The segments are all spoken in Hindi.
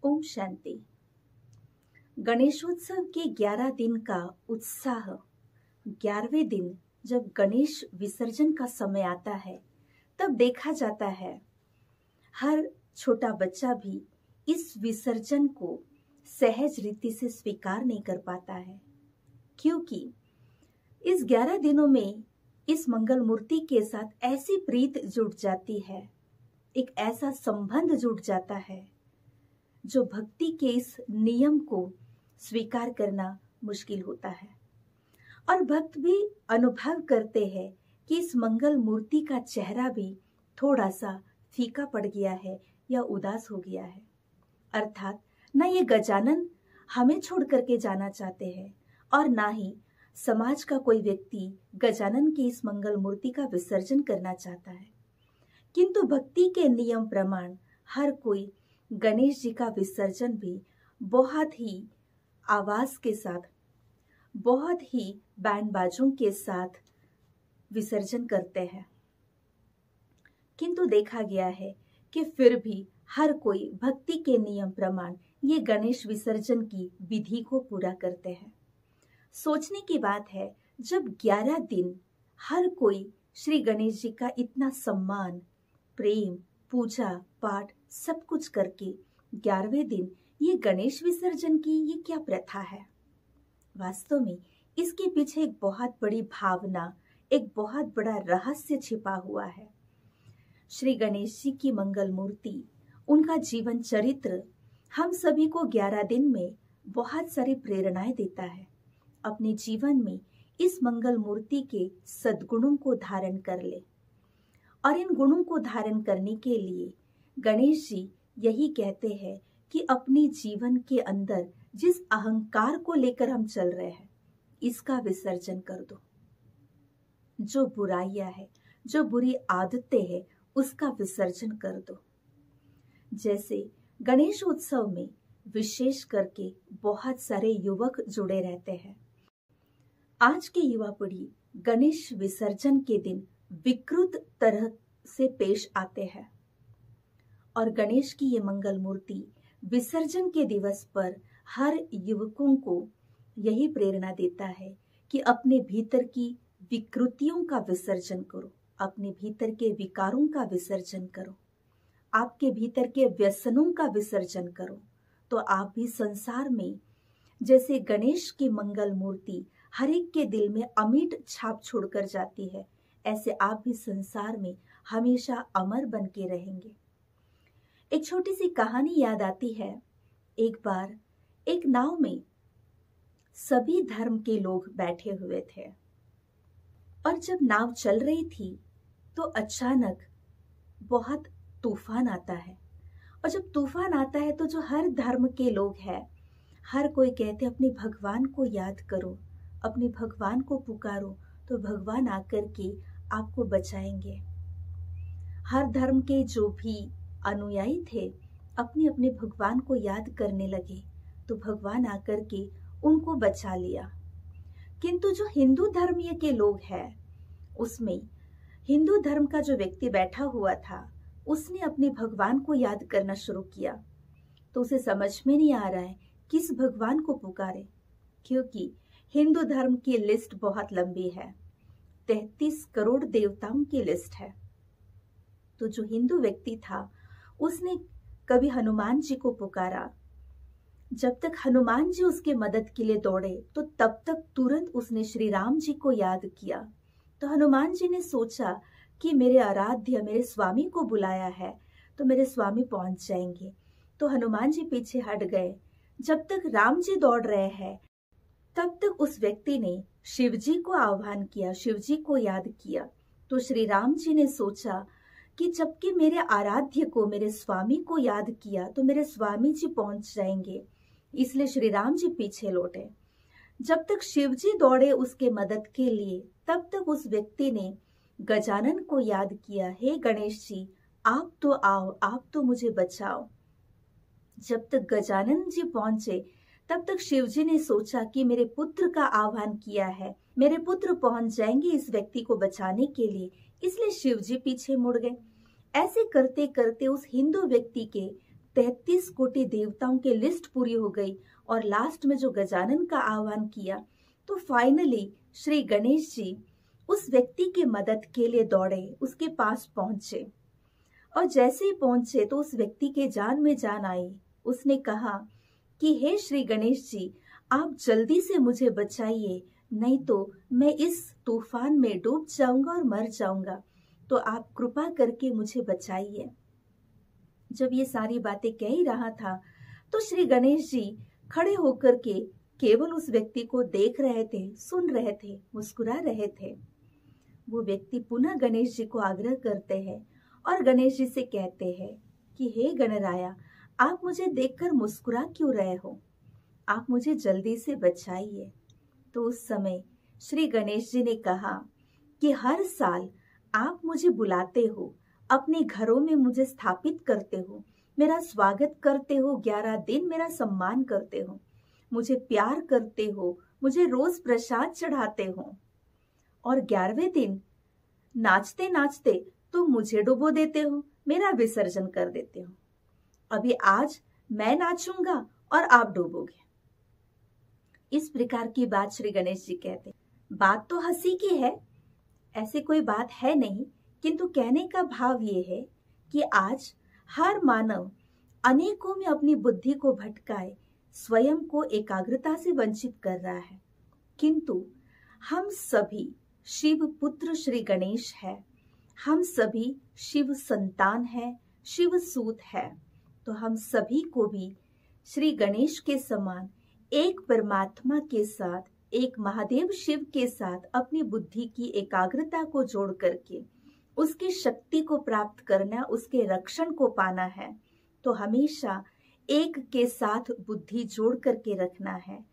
ओम शांति। गणेशोत्सव के 11 दिन का उत्साह, 11वें दिन जब गणेश विसर्जन का समय आता है तब देखा जाता है हर छोटा बच्चा भी इस विसर्जन को सहज रीति से स्वीकार नहीं कर पाता है, क्योंकि इस 11 दिनों में इस मंगल मूर्ति के साथ ऐसी प्रीत जुड़ जाती है, एक ऐसा संबंध जुड़ जाता है जो भक्ति के इस नियम को स्वीकार करना मुश्किल होता है। और भक्त भी अनुभव करते हैं कि इस मंगल मूर्ति का चेहरा भी थोड़ा सा फीका पड़ गया है या उदास हो गया है। अर्थात न ये गजानन हमें छोड़ करके जाना चाहते हैं और ना ही समाज का कोई व्यक्ति गजानन की इस मंगल मूर्ति का विसर्जन करना चाहता है। किंतु भक्ति के नियम प्रमाण हर कोई गणेश जी का विसर्जन भी बहुत ही आवाज के साथ, बहुत ही बैंड बाजों के साथ विसर्जन करते हैं। किंतु देखा गया है कि फिर भी हर कोई भक्ति के नियम प्रमाण ये गणेश विसर्जन की विधि को पूरा करते हैं। सोचने की बात है, जब 11 दिन हर कोई श्री गणेश जी का इतना सम्मान, प्रेम, पूजा पाठ सब कुछ करके 11वें दिन ये गणेश विसर्जन की ये क्या प्रथा है। वास्तव में इसके पीछे एक बहुत बड़ी भावना, एक बहुत बड़ा रहस्य छिपा हुआ है। श्री गणेश जी की मंगल मूर्ति, उनका जीवन चरित्र हम सभी को 11 दिन में बहुत सारी प्रेरणाएं देता है। अपने जीवन में इस मंगल मूर्ति के सद्गुणों को धारण कर ले, और इन गुणों को धारण करने के लिए गणेश जी यही कहते हैं कि अपने जीवन के अंदर जिस अहंकार को लेकर हम चल रहे हैं, इसका विसर्जन कर दो। जो बुराइयां है, जो बुरी आदतें हैं, उसका विसर्जन कर दो। जैसे गणेश उत्सव में विशेष करके बहुत सारे युवक जुड़े रहते हैं। आज की युवा पीढ़ी गणेश विसर्जन के दिन विकृत तरह से पेश आते हैं, और गणेश की ये मंगल मूर्ति विसर्जन के दिवस पर हर युवकों को यही प्रेरणा देता है कि अपने भीतर की विकृतियों का विसर्जन करो, अपने भीतर के विकारों का विसर्जन करो, आपके भीतर के व्यसनों का विसर्जन करो, तो आप भी संसार में जैसे गणेश की मंगल मूर्ति हर एक के दिल में अमिट छाप छोड़कर जाती है, ऐसे आप भी संसार में हमेशा अमर बन के रहेंगे। एक छोटी सी कहानी याद आती है। एक बार एक नाव में सभी धर्म के लोग बैठे हुए थे, और जब नाव चल रही थी तो अचानक बहुत तूफान आता है। और जब तूफान आता है तो जो हर धर्म के लोग हैं, हर कोई कहते अपने भगवान को याद करो, अपने भगवान को पुकारो, तो भगवान आकर के आपको बचाएंगे। हर धर्म के जो भी अनुयायी थे अपने अपने भगवान को याद करने लगे, तो भगवान आकर के उनको बचा लिया। किंतु जो हिंदू धर्म के लोग हैं, उसमें हिंदू धर्म का जो व्यक्ति बैठा हुआ था, उसने अपने भगवान को याद करना शुरू किया, तो उसे समझ में नहीं आ रहा है किस भगवान को पुकारे, क्योंकि हिंदू धर्म की लिस्ट बहुत लंबी है, 33 करोड़ देवताओं की लिस्ट है। तो जो हिंदू व्यक्ति था उसने कभी हनुमान जी को पुकारा। जब तक हनुमान जी उसके मदद के लिए दौड़े, तो तब तक तुरंत उसने श्री राम जी को याद किया। तो हनुमान जी ने सोचा कि मेरे आराध्य, मेरे स्वामी को बुलाया है, तो मेरे स्वामी पहुंच जाएंगे। तो हनुमान जी पीछे हट गए। जब तक राम जी दौड़ रहे हैं, तब तक उस व्यक्ति ने शिव जी को आह्वान किया, शिव जी को याद किया। तो श्री राम जी ने सोचा कि जबकि मेरे आराध्य को, मेरे स्वामी को याद किया, तो मेरे स्वामी जी पहुंच जाएंगे, इसलिए श्री राम जी पीछे लौटे। जब तक शिव जी दौड़े उसके मदद के लिए, तब तक उस व्यक्ति ने गजानन को याद किया, हे गणेश जी आप तो आओ, आप तो मुझे बचाओ। जब तक गजानन जी पहुंचे, तब तक शिव जी ने सोचा कि मेरे पुत्र का आह्वान किया है, मेरे पुत्र पहुंच जाएंगे इस व्यक्ति को बचाने के लिए, इसलिए शिव जी पीछे मुड़ गए। ऐसे करते करते उस हिंदू व्यक्ति के 33 कोटि देवताओं की लिस्ट पूरी हो गई और लास्ट में जो गजानन का आह्वान किया, तो फाइनली श्री गणेश जी उस व्यक्ति की मदद के लिए दौड़े, उसके पास पहुंचे। और जैसे ही पहुंचे तो उस व्यक्ति के जान में जान आई। उसने कहा कि हे श्री गणेश जी, आप जल्दी से मुझे बचाइए, नहीं तो मैं इस तूफान में डूब जाऊंगा और मर जाऊंगा, तो आप कृपा करके मुझे बचाइए। जब ये सारी बातें कह ही रहा था तो श्री गणेश जी खड़े होकर के केवल उस व्यक्ति को देख रहे थे, सुन रहे थे, मुस्कुरा रहे थे। वो व्यक्ति पुनः गणेश जी को आग्रह करते हैं और गणेश जी से कहते हैं कि हे गणराया, आप मुझे देखकर मुस्कुरा क्यों रहे हो, आप मुझे जल्दी से बचाइए। तो उस समय श्री गणेश जी ने कहा कि हर साल आप मुझे बुलाते हो, अपने घरों में मुझे स्थापित करते हो, मेरा स्वागत करते हो, 11 दिन मेरा सम्मान करते हो, मुझे प्यार करते हो, मुझे रोज प्रसाद चढ़ाते हो, और 11वें दिन नाचते नाचते तुम मुझे डुबो देते हो, मेरा विसर्जन कर देते हो। अभी आज मैं नाचूंगा और आप डूबोगे। इस प्रकार की बात श्री गणेश जी कहते। बात तो हंसी की है, ऐसे कोई बात है नहीं, किंतु कहने का भाव ये है कि आज हर मानव अनेकों में अपनी बुद्धि को भटकाए स्वयं को एकाग्रता से वंचित कर रहा है, किंतु हम सभी शिव पुत्र श्री गणेश है, हम सभी शिव संतान है, शिव सूत है। तो हम सभी को भी श्री गणेश के समान एक परमात्मा के साथ, एक महादेव शिव के साथ अपनी बुद्धि की एकाग्रता को जोड़ करके उसकी शक्ति को प्राप्त करना, उसके रक्षण को पाना है। तो हमेशा एक के साथ बुद्धि जोड़ करके रखना है।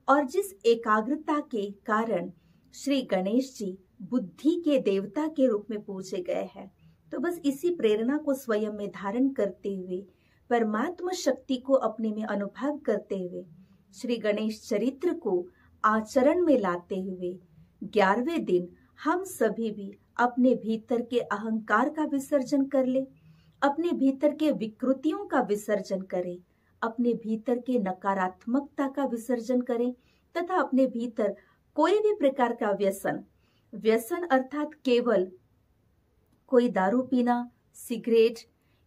और जिस एकाग्रता के कारण श्री गणेश जी बुद्धि के देवता के रूप में पूजे गए हैं, तो बस इसी प्रेरणा को स्वयं में धारण करते हुए, परमात्मा शक्ति को अपने में अनुभव करते हुए, श्री गणेश चरित्र को आचरण में लाते हुए 11वें दिन हम सभी भी अपने भीतर के अहंकार का विसर्जन कर ले, अपने भीतर के विकृतियों का विसर्जन करें, अपने भीतर के नकारात्मकता का विसर्जन करें, तथा अपने भीतर कोई भी प्रकार का व्यसन अर्थात केवल कोई दारू पीना, सिगरेट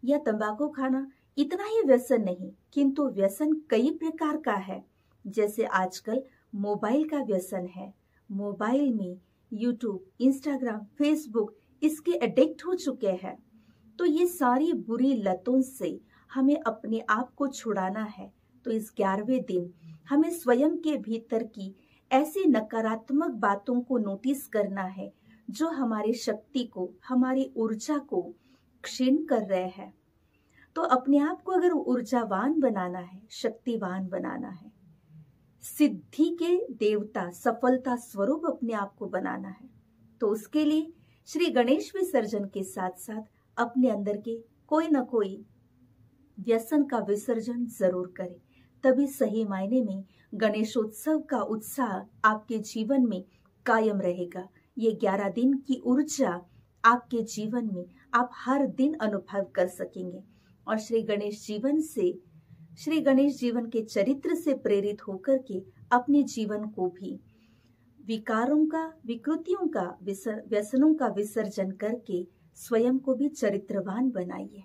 या तंबाकू खाना, इतना ही व्यसन नहीं, किंतु व्यसन कई प्रकार का है। जैसे आजकल मोबाइल का व्यसन है, मोबाइल में यूट्यूब, इंस्टाग्राम, फेसबुक इसके एडिक्ट हो चुके हैं। तो ये सारी बुरी लतों से हमें अपने आप को छुड़ाना है। तो इस 11वें दिन हमें स्वयं के भीतर की ऐसी नकारात्मक बातों को नोटिस करना है जो हमारी शक्ति को, हमारी ऊर्जा को क्षीण कर रहे हैं। तो अपने आप को अगर ऊर्जावान बनाना है, शक्तिवान बनाना है, सिद्धि के देवता, सफलता स्वरूप अपने आप को बनाना है, तो उसके लिए श्री गणेश विसर्जन के साथ साथ अपने अंदर के कोई न कोई व्यसन का विसर्जन जरूर करें। तभी सही मायने में गणेशोत्सव का उत्साह आपके जीवन में कायम रहेगा। ये 11 दिन की ऊर्जा आपके जीवन में आप हर दिन अनुभव कर सकेंगे और श्री गणेश जीवन के चरित्र से प्रेरित होकर के अपने जीवन को भी विकारों का, विकृतियों का, व्यसनों का विसर्जन करके स्वयं को भी चरित्रवान बनाइए।